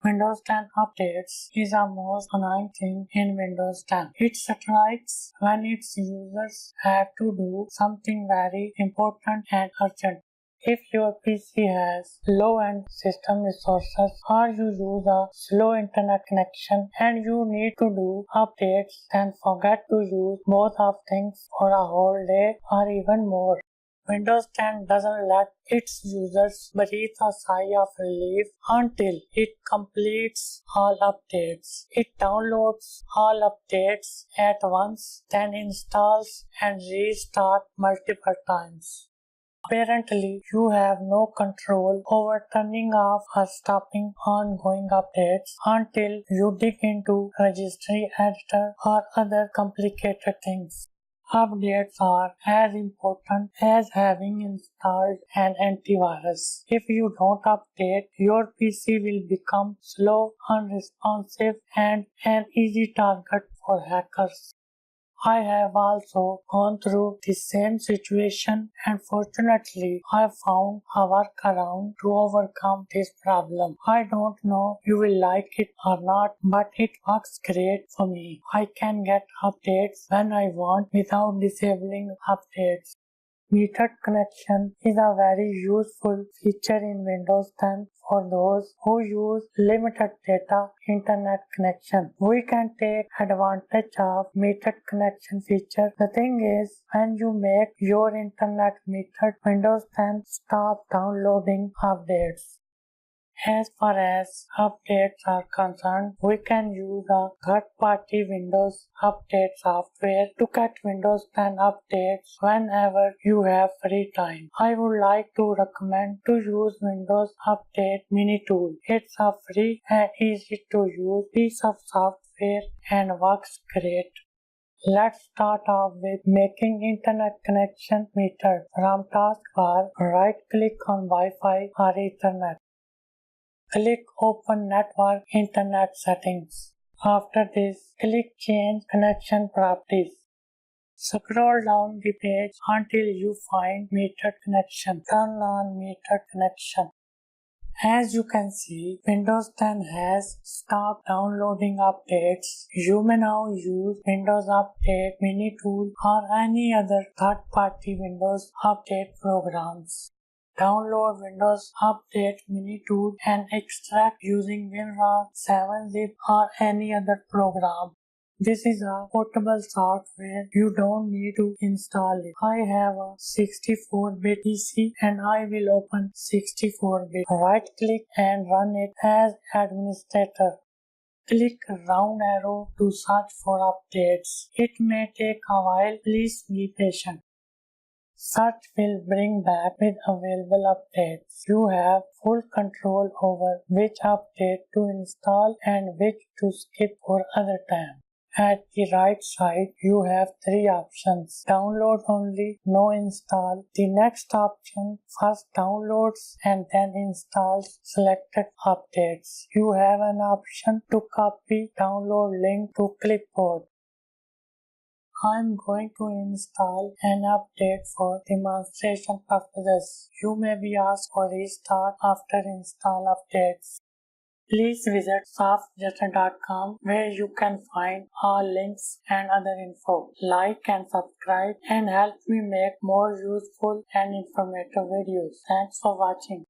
Windows 10 updates is the most annoying thing in Windows 10. It strikes when its users have to do something very important and urgent. If your PC has low-end system resources or you use a slow internet connection and you need to do updates, then forget to use both of things for a whole day or even more. Windows 10 doesn't let its users breathe a sigh of relief until it completes all updates. It downloads all updates at once, then installs and restarts multiple times. Apparently, you have no control over turning off or stopping ongoing updates until you dig into registry editor or other complicated things. Updates are as important as having installed an antivirus. If you don't update, your PC will become slow, unresponsive, and an easy target for hackers. I have also gone through the same situation and fortunately I found a workaround to overcome this problem. I don't know if you will like it or not, but it works great for me. I can get updates when I want without disabling updates. Metered connection is a very useful feature in Windows 10 for those who use limited data internet connection. We can take advantage of metered connection feature. The thing is, when you make your internet metered, Windows 10 stops downloading updates. As far as updates are concerned, we can use a third-party Windows update software to get Windows 10 updates whenever you have free time. I would like to recommend to use Windows Update Mini Tool. It's a free and easy to use piece of software and works great. Let's start off with making internet connection metered. From taskbar, right-click on Wi-Fi or Ethernet. Click Open Network Internet Settings. After this, click Change Connection Properties. Scroll down the page until you find Metered Connection. Turn on Metered Connection. As you can see, Windows 10 has stopped downloading updates. You may now use Windows Update Mini Tool or any other third-party Windows Update programs. Download Windows Update Mini Tool and extract using WinRAR, 7-zip or any other program. This is a portable software, you don't need to install it. I have a 64-bit PC and I will open 64-bit. Right click and run it as administrator. Click round arrow to search for updates. It may take a while, please be patient. Search will bring back with available updates. You have full control over which update to install and which to skip for other time. At the right side, you have three options. Download only, no install. The next option first downloads and then installs selected updates. You have an option to copy download link to clipboard. I'm going to install an update for demonstration purposes. You may be asked for restart after install updates. Please visit softgesture.com where you can find all links and other info. Like and subscribe and help me make more useful and informative videos. Thanks for watching.